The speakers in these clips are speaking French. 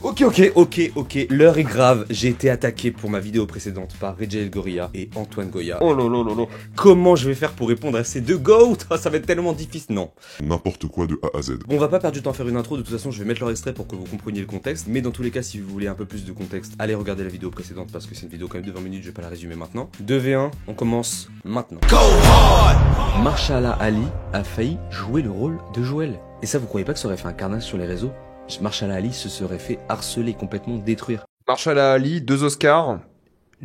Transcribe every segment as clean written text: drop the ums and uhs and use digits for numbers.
Ok, l'heure est grave, j'ai été attaqué pour ma vidéo précédente par Régel Gorilla et Antoine Goya. Oh lolo. Comment je vais faire pour répondre à ces deux goats? Ça va être tellement difficile, non. N'importe quoi de A à Z. Bon, on va pas perdre du temps à faire une intro, de toute façon je vais mettre leur extrait pour que vous compreniez le contexte, mais dans tous les cas si vous voulez un peu plus de contexte, allez regarder la vidéo précédente parce que c'est une vidéo quand même de 20 minutes, je vais pas la résumer maintenant. 2v1, on commence maintenant. Go hard. Mahershala Ali a failli jouer le rôle de Joël. Et ça vous croyez pas que ça aurait fait un carnage sur les réseaux? Mahershala Ali se serait fait harceler, complètement détruire. Mahershala Ali, 2 Oscars.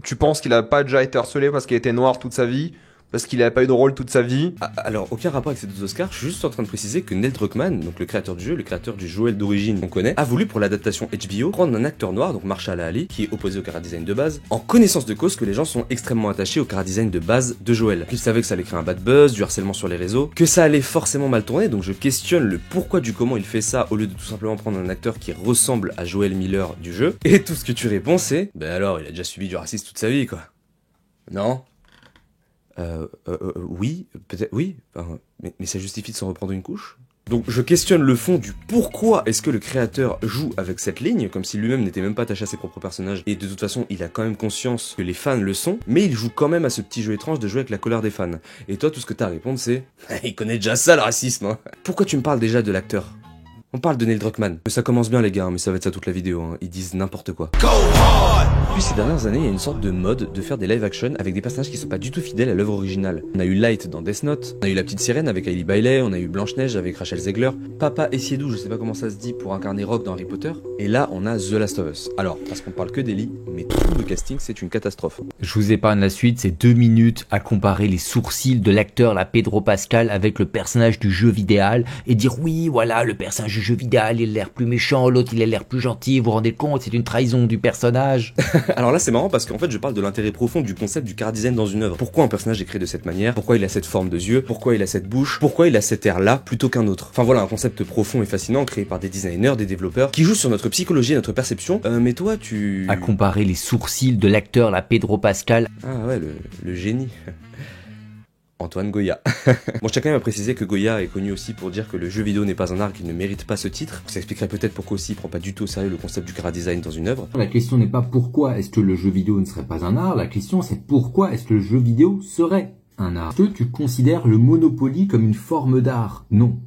Tu penses qu'il a pas déjà été harcelé parce qu'il était noir toute sa vie? Parce qu'il a pas eu de rôle toute sa vie? Alors, aucun rapport avec ces deux Oscars, je suis juste en train de préciser que Neil Druckmann, donc le créateur du jeu, le créateur du Joël d'origine qu'on connaît, a voulu pour l'adaptation HBO prendre un acteur noir, donc Mahershala Ali, qui est opposé au chara-design de base, en connaissance de cause que les gens sont extrêmement attachés au chara-design de base de Joël. Il savait que ça allait créer un bad buzz, du harcèlement sur les réseaux, que ça allait forcément mal tourner, donc je questionne le pourquoi du comment il fait ça au lieu de tout simplement prendre un acteur qui ressemble à Joel Miller du jeu. Et tout ce que tu réponds c'est, ben alors, il a déjà subi du racisme toute sa vie, quoi. Non? Oui, peut-être, oui, mais ça justifie de s'en reprendre une couche? Donc je questionne le fond du pourquoi est-ce que le créateur joue avec cette ligne, comme si lui-même n'était même pas attaché à ses propres personnages, et de toute façon il a quand même conscience que les fans le sont, mais il joue quand même à ce petit jeu étrange de jouer avec la colère des fans. Et toi tout ce que t'as à répondre c'est « Il connaît déjà ça le racisme hein !» Pourquoi tu me parles déjà de l'acteur? On parle de Neil Druckmann. Ça commence bien les gars, mais ça va être ça toute la vidéo, hein. Ils disent n'importe quoi. Depuis ces dernières années, il y a une sorte de mode de faire des live action avec des personnages qui sont pas du tout fidèles à l'œuvre originale. On a eu Light dans Death Note, on a eu la petite sirène avec Hailey Bailey, on a eu Blanche-Neige avec Rachel Zegler, Papa Essiedu, je sais pas comment ça se dit, pour incarner Rock dans Harry Potter, et là on a The Last of Us. Alors, parce qu'on parle que d'Ellie, mais tout le casting c'est une catastrophe. Je vous épargne la suite, c'est 2 minutes à comparer les sourcils de l'acteur la Pedro Pascal avec le personnage du jeu vidéo et dire oui voilà le personnage du jeu vidéo il a l'air plus méchant, l'autre il a l'air plus gentil, vous vous rendez compte, c'est une trahison du personnage. Alors là c'est marrant parce qu'en fait je parle de l'intérêt profond du concept du chara-design dans une œuvre. Pourquoi un personnage est créé de cette manière? Pourquoi il a cette forme de yeux? Pourquoi il a cette bouche? Pourquoi il a cet air là plutôt qu'un autre? Enfin voilà un concept profond et fascinant créé par des designers, des développeurs qui jouent sur notre psychologie et notre perception. Mais toi tu... À comparer les sourcils de l'acteur la Pedro Pascal. Ah ouais le génie. Antoine Goya. Bon, je tiens quand même à préciser que Goya est connu aussi pour dire que le jeu vidéo n'est pas un art qui ne mérite pas ce titre. Ça expliquerait peut-être pourquoi aussi il prend pas du tout au sérieux le concept du chara-design dans une œuvre. La question n'est pas pourquoi est-ce que le jeu vidéo ne serait pas un art, la question c'est pourquoi est-ce que le jeu vidéo serait un art. Est-ce que tu considères le Monopoly comme une forme d'art? Non,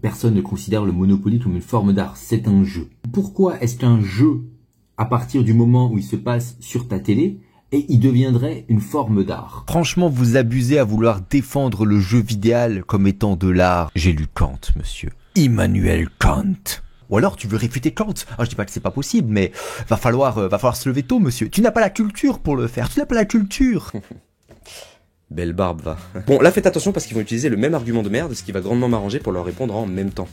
personne ne considère le Monopoly comme une forme d'art, c'est un jeu. Pourquoi est-ce qu'un jeu, à partir du moment où il se passe sur ta télé, et il deviendrait une forme d'art? Franchement, vous abusez à vouloir défendre le jeu vidéo comme étant de l'art. J'ai lu Kant, monsieur. Immanuel Kant. Ou alors tu veux réfuter Kant? Alors je dis pas que c'est pas possible, mais va falloir se lever tôt, monsieur. Tu n'as pas la culture pour le faire. Tu n'as pas la culture. Belle barbe, va. Bon, là faites attention parce qu'ils vont utiliser le même argument de merde, ce qui va grandement m'arranger pour leur répondre en même temps.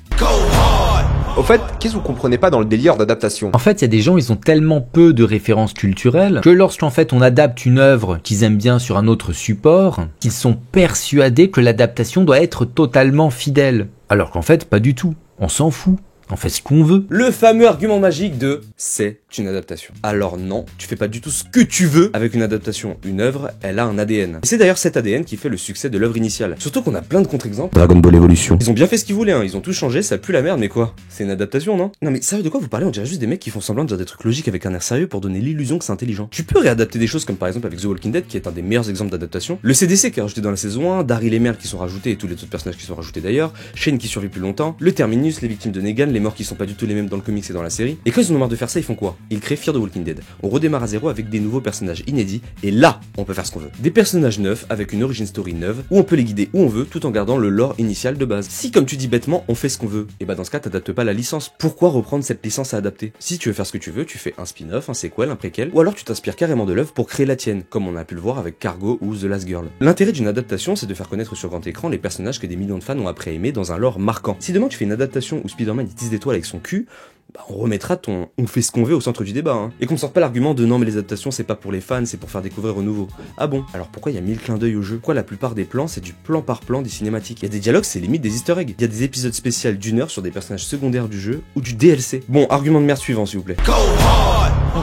Au fait, qu'est-ce que vous comprenez pas dans le délire d'adaptation? En fait, il y a des gens, ils ont tellement peu de références culturelles que lorsqu'en fait on adapte une œuvre qu'ils aiment bien sur un autre support, qu'ils sont persuadés que l'adaptation doit être totalement fidèle. Alors qu'en fait, pas du tout. On s'en fout. On fait ce qu'on veut. Le fameux argument magique de « c'est une adaptation ». Alors non, tu fais pas du tout ce que tu veux avec une adaptation. Une œuvre, elle a un ADN. Et c'est d'ailleurs cet ADN qui fait le succès de l'œuvre initiale. Surtout qu'on a plein de contre-exemples. Dragon Ball Evolution. Ils ont bien fait ce qu'ils voulaient, hein. Ils ont tout changé, ça pue la merde, mais quoi? C'est une adaptation, non? Non mais sérieux, de quoi vous parlez? On dirait juste des mecs qui font semblant de dire des trucs logiques avec un air sérieux pour donner l'illusion que c'est intelligent. Tu peux réadapter des choses comme par exemple avec The Walking Dead qui est un des meilleurs exemples d'adaptation. Le CDC qui est rajouté dans la saison 1, Daryl et Merle qui sont rajoutés et tous les autres personnages qui sont rajoutés d'ailleurs, Shane qui survit plus longtemps, le Terminus, les victimes de Negan, les morts qui sont pas du tout les même dans le comics et dans la série. Et quand ils en ont marre de faire ça, ils font quoi? Ils créent Fear the Walking Dead. On redémarre à zéro avec des nouveaux personnages inédits, et là, on peut faire ce qu'on veut. Des personnages neufs, avec une origin story neuve, où on peut les guider où on veut, tout en gardant le lore initial de base. Si, comme tu dis bêtement, on fait ce qu'on veut, et bah dans ce cas, t'adaptes pas la licence. Pourquoi reprendre cette licence à adapter? Si tu veux faire ce que tu veux, tu fais un spin-off, un sequel, un préquel, ou alors tu t'inspires carrément de l'œuvre pour créer la tienne, comme on a pu le voir avec Cargo ou The Last Girl. L'intérêt d'une adaptation, c'est de faire connaître sur grand écran les personnages que des millions de fans ont après aimé dans un lore marquant. Si demain tu fais une adaptation où Spider-Man utilise des toiles avec son cul, bah on remettra ton on fait ce qu'on veut au centre du débat, hein. Et qu'on ne sorte pas l'argument de non mais les adaptations c'est pas pour les fans, c'est pour faire découvrir au nouveau. Ah bon? Alors pourquoi il y a 1000 clins d'œil au jeu? Pourquoi la plupart des plans c'est du plan par plan des cinématiques? Il y a des dialogues, c'est limite des easter eggs. Il y a des épisodes spéciaux d'une heure sur des personnages secondaires du jeu ou du DLC. Bon, argument de merde suivant s'il vous plaît.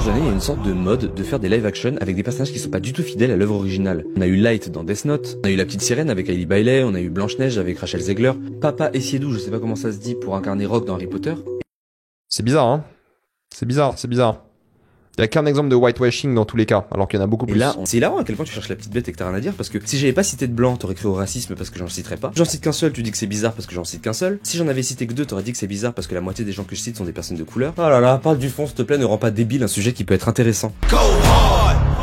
Ces années, il y a une sorte de mode de faire des live action avec des personnages qui sont pas du tout fidèles à l'œuvre originale. On a eu Light dans Death Note, on a eu la petite sirène avec Hailey Bailey, on a eu Blanche-Neige avec Rachel Zegler, Papa Essiedu, je sais pas comment ça se dit, pour incarner Rock dans Harry Potter. C'est bizarre, hein? C'est bizarre, c'est bizarre. Il y a qu'un exemple de whitewashing dans tous les cas, alors qu'il y en a beaucoup Et plus. là, c'est hilarant à quel point tu cherches la petite bête et que t'as rien à dire, parce que si j'avais pas cité de blanc, t'aurais créé au racisme parce que j'en citerais pas. J'en cite qu'un seul, tu dis que c'est bizarre parce que j'en cite qu'un seul. Si j'en avais cité que deux, t'aurais dit que c'est bizarre parce que la moitié des gens que je cite sont des personnes de couleur. Oh là là, parle du fond s'il te plaît, ne rends pas débile un sujet qui peut être intéressant.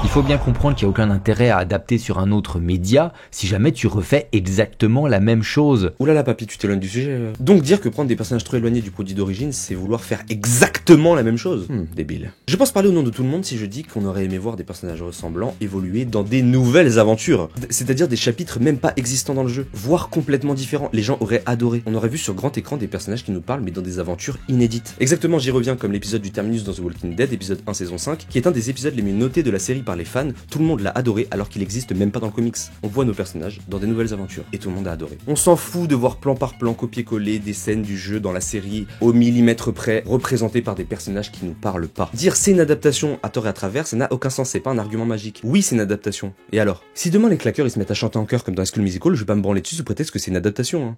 Il faut bien comprendre qu'il n'y a aucun intérêt à adapter sur un autre média si jamais tu refais exactement la même chose. Ouh là là papy, tu t'éloignes du sujet. Donc dire que prendre des personnages trop éloignés du produit d'origine, c'est vouloir faire exactement la même chose. Débile. Je pense parler au nom de tout le monde si je dis qu'on aurait aimé voir des personnages ressemblants évoluer dans des nouvelles aventures. C'est-à-dire des chapitres même pas existants dans le jeu, voire complètement différents. Les gens auraient adoré. On aurait vu sur grand écran des personnages qui nous parlent mais dans des aventures inédites. Exactement, j'y reviens comme l'épisode du Terminus dans The Walking Dead, épisode 1 saison 5, qui est un des épisodes les mieux notés de la série par les fans. Tout le monde l'a adoré alors qu'il existe même pas dans le comics. On voit nos personnages dans des nouvelles aventures et tout le monde a adoré. On s'en fout de voir plan par plan copier-coller des scènes du jeu dans la série au millimètre près, représentées par des personnages qui nous parlent pas. Dire c'est une adaptation à tort et à travers, ça n'a aucun sens, c'est pas un argument magique. Oui, c'est une adaptation. Et alors? Si demain les claqueurs ils se mettent à chanter en chœur comme dans High School Musical, je vais pas me branler dessus sous prétexte que c'est une adaptation. Hein.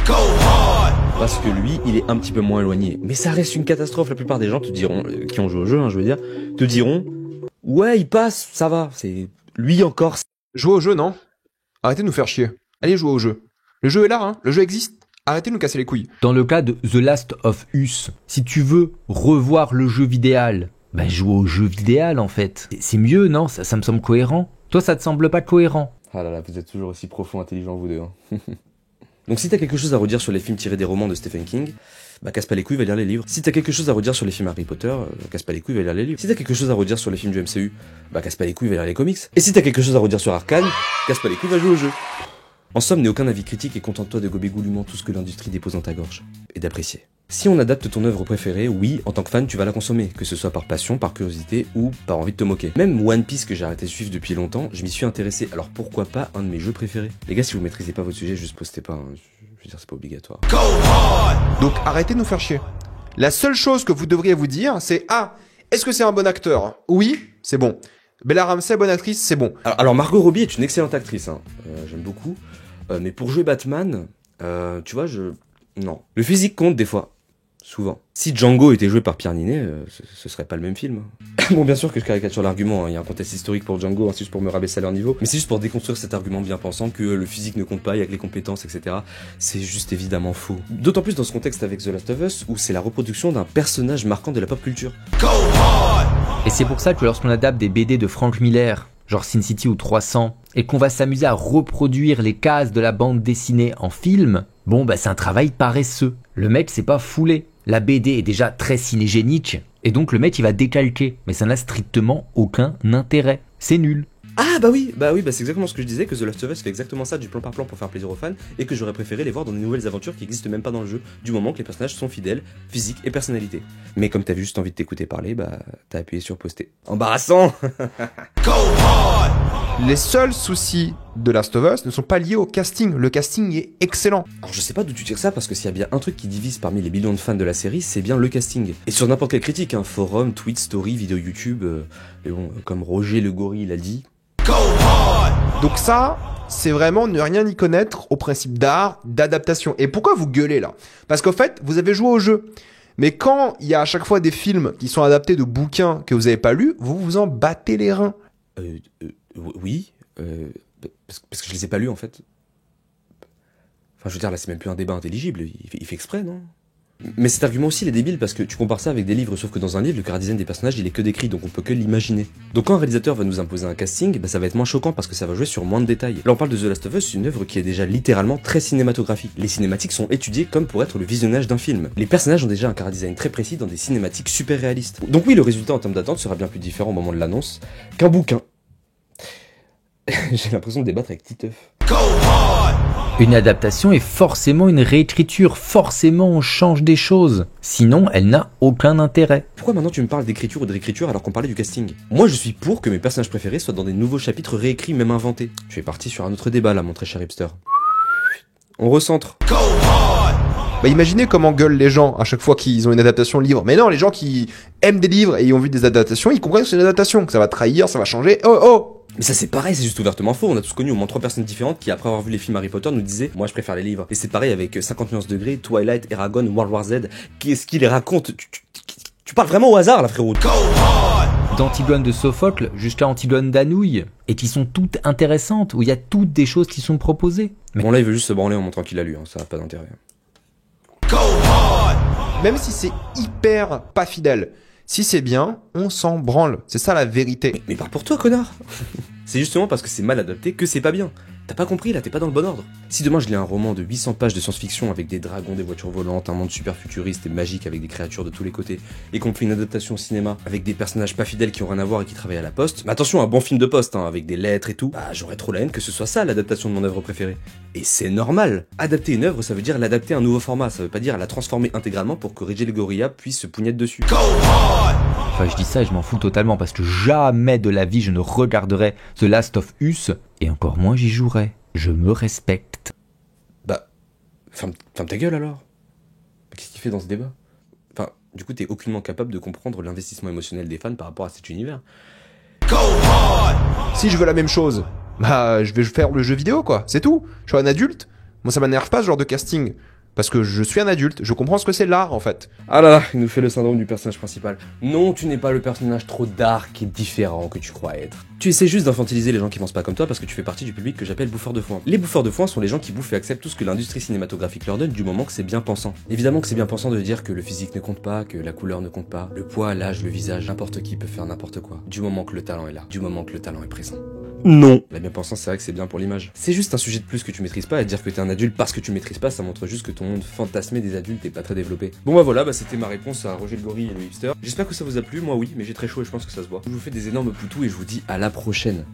Parce que lui, il est un petit peu moins éloigné. Mais ça reste une catastrophe. La plupart des gens te diront, qui ont joué au jeu, hein, je veux dire, te diront, ouais, il passe, ça va. C'est lui encore. Jouez au jeu, non? Arrêtez de nous faire chier. Allez jouer au jeu. Le jeu est là, hein. Le jeu existe. Arrêtez de nous casser les couilles. Dans le cas de The Last of Us, si tu veux revoir le jeu vidéal, ben joue au jeu vidéal en fait. C'est mieux, non? Ça me semble cohérent. Toi, ça te semble pas cohérent? Ah là là, vous êtes toujours aussi profond, intelligent vous deux. Hein. Donc si t'as quelque chose à redire sur les films tirés des romans de Stephen King, bah casse pas les couilles, va lire les livres. Si t'as quelque chose à redire sur les films Harry Potter, casse pas les couilles, va lire les livres. Si t'as quelque chose à redire sur les films du MCU, bah casse pas les couilles, va lire les comics. Et si t'as quelque chose à redire sur Arcane, casse pas les couilles, va jouer au jeu. En somme, n'aie aucun avis critique et contente-toi de gober goulûment tout ce que l'industrie dépose dans ta gorge. Et d'apprécier. Si on adapte ton œuvre préférée, oui, en tant que fan, tu vas la consommer, que ce soit par passion, par curiosité ou par envie de te moquer. Même One Piece que j'ai arrêté de suivre depuis longtemps, je m'y suis intéressé, alors pourquoi pas un de mes jeux préférés? Les gars, si vous maîtrisez pas votre sujet, juste postez pas, hein. Je veux dire, c'est pas obligatoire. Donc arrêtez de nous faire chier. La seule chose que vous devriez vous dire, c'est ah, est-ce que c'est un bon acteur? Oui, c'est bon. Bella Ramsey, bonne actrice, c'est bon. Alors Margot Robbie est une excellente actrice, hein. J'aime beaucoup. Mais pour jouer Batman, tu vois, non. Le physique compte des fois. Souvent. Si Django était joué par Pierre Ninet, ce serait pas le même film. Bon, bien sûr que je caricature l'argument, hein. Il y a un contexte historique pour Django, hein, c'est juste pour me rabaisser à leur niveau, mais c'est juste pour déconstruire cet argument bien pensant que le physique ne compte pas, il y a que les compétences, etc. C'est juste évidemment faux. D'autant plus dans ce contexte avec The Last of Us, où c'est la reproduction d'un personnage marquant de la pop culture. Et c'est pour ça que lorsqu'on adapte des BD de Frank Miller, genre Sin City ou 300, et qu'on va s'amuser à reproduire les cases de la bande dessinée en film, bon bah c'est un travail paresseux. Le mec s'est pas foulé. La BD est déjà très cinégénique, et donc le mec il va décalquer, mais ça n'a strictement aucun intérêt. C'est nul. Ah bah oui, c'est exactement ce que je disais, que The Last of Us fait exactement ça du plan par plan pour faire plaisir aux fans, et que j'aurais préféré les voir dans des nouvelles aventures qui existent même pas dans le jeu, du moment que les personnages sont fidèles, physique et personnalité. Mais comme t'as juste envie de t'écouter parler, bah t'as appuyé sur poster. Embarrassant. Les seuls soucis de Last of Us ne sont pas liés au casting. Le casting est excellent. Alors je sais pas d'où tu tires ça, parce que s'il y a bien un truc qui divise parmi les millions de fans de la série, c'est bien le casting. Et sur n'importe quelle critique, hein, forum, tweet, story, vidéo YouTube, mais bon, comme Roger le gorille l'a dit. Donc ça, c'est vraiment ne rien y connaître au principe d'art, d'adaptation. Et pourquoi vous gueulez là? Parce qu'en fait, vous avez joué au jeu. Mais quand il y a à chaque fois des films qui sont adaptés de bouquins que vous avez pas lus, vous vous en battez les reins. Oui, parce que je les ai pas lus en fait. Enfin, je veux dire, là c'est même plus un débat intelligible, il fait exprès, non? Mais cet argument aussi il est débile parce que tu compares ça avec des livres, sauf que dans un livre, le chara-design des personnages il est que décrit, donc on peut que l'imaginer. Donc quand un réalisateur va nous imposer un casting, bah, ça va être moins choquant parce que ça va jouer sur moins de détails. Là on parle de The Last of Us, une œuvre qui est déjà littéralement très cinématographique. Les cinématiques sont étudiées comme pour être le visionnage d'un film. Les personnages ont déjà un chara-design très précis dans des cinématiques super réalistes. Donc oui, le résultat en termes d'attente sera bien plus différent au moment de l'annonce qu'un bouquin. J'ai l'impression de débattre avec Titeuf. Une adaptation est forcément une réécriture, forcément on change des choses, sinon elle n'a aucun intérêt. Pourquoi maintenant tu me parles d'écriture ou de réécriture alors qu'on parlait du casting? Moi je suis pour que mes personnages préférés soient dans des nouveaux chapitres réécrits, même inventés. Je suis parti sur un autre débat là, mon très cher hipster. On recentre. Bah imaginez comment gueulent les gens à chaque fois qu'ils ont une adaptation livre. Mais non, les gens qui aiment des livres et ont vu des adaptations, ils comprennent que c'est une adaptation, que ça va trahir, ça va changer. Oh. Mais ça c'est pareil, c'est juste ouvertement faux. On a tous connu au moins 3 personnes différentes qui après avoir vu les films Harry Potter nous disaient moi je préfère les livres. Et c'est pareil avec 50 nuances degrés, Twilight, Eragon, World War Z. Qu'est-ce qu'ils racontent? Tu Tu parles vraiment au hasard là, frérot. D'Antigone de Sophocle jusqu'à Antigone d'Anouilh, et qui sont toutes intéressantes, où il y a toutes des choses qui sont proposées. Mais Bon là, il veut juste se branler en montrant qu'il a lu, hein. Ça a pas d'intérêt. Même si c'est hyper pas fidèle, si c'est bien, on s'en branle. C'est ça la vérité. Mais parle pour toi, connard. C'est justement parce que c'est mal adapté que c'est pas bien. T'as pas compris là, t'es pas dans le bon ordre. Si demain je lis un roman de 800 pages de science-fiction avec des dragons, des voitures volantes, un monde super futuriste et magique avec des créatures de tous les côtés, et qu'on me fait une adaptation au cinéma avec des personnages pas fidèles qui ont rien à voir et qui travaillent à la poste, mais attention, un bon film de poste, hein, avec des lettres et tout, bah j'aurais trop la haine que ce soit ça l'adaptation de mon œuvre préférée. Et c'est normal. Adapter une œuvre, ça veut dire l'adapter à un nouveau format, ça veut pas dire la transformer intégralement pour que Reggie Legoria puisse se pougner dessus. enfin, je dis ça et je m'en fous totalement, parce que jamais de la vie je ne regarderai The Last of Us, et encore moins j'y jouerai. Je me respecte. Bah, ferme ta gueule alors. Qu'est-ce qu'il fait dans ce débat? Enfin, du coup, t'es aucunement capable de comprendre l'investissement émotionnel des fans par rapport à cet univers. Si je veux la même chose, bah je vais faire le jeu vidéo quoi, c'est tout. Je suis un adulte. Moi ça m'énerve pas ce genre de casting. Parce que je suis un adulte, je comprends ce que c'est l'art en fait. Ah là là, il nous fait le syndrome du personnage principal. Non, tu n'es pas le personnage trop dark et différent que tu crois être. Tu essaies juste d'infantiliser les gens qui pensent pas comme toi parce que tu fais partie du public que j'appelle bouffeurs de foin. Les bouffeurs de foin sont les gens qui bouffent et acceptent tout ce que l'industrie cinématographique leur donne du moment que c'est bien pensant. Évidemment que c'est bien pensant de dire que le physique ne compte pas, que la couleur ne compte pas, le poids, l'âge, le visage, n'importe qui peut faire n'importe quoi. Du moment que le talent est là, du moment que le talent est présent. Non. La bien-pensance, c'est vrai que c'est bien pour l'image. C'est juste un sujet de plus que tu maîtrises pas, et dire que t'es un adulte parce que tu maîtrises pas, ça montre juste que ton monde fantasmé des adultes est pas très développé. Bon bah voilà, c'était ma réponse à Roger le Gorille et le hipster. J'espère que ça vous a plu, moi oui, mais j'ai très chaud et je pense que ça se voit. Je vous fais des énormes poutous et je vous dis à la prochaine.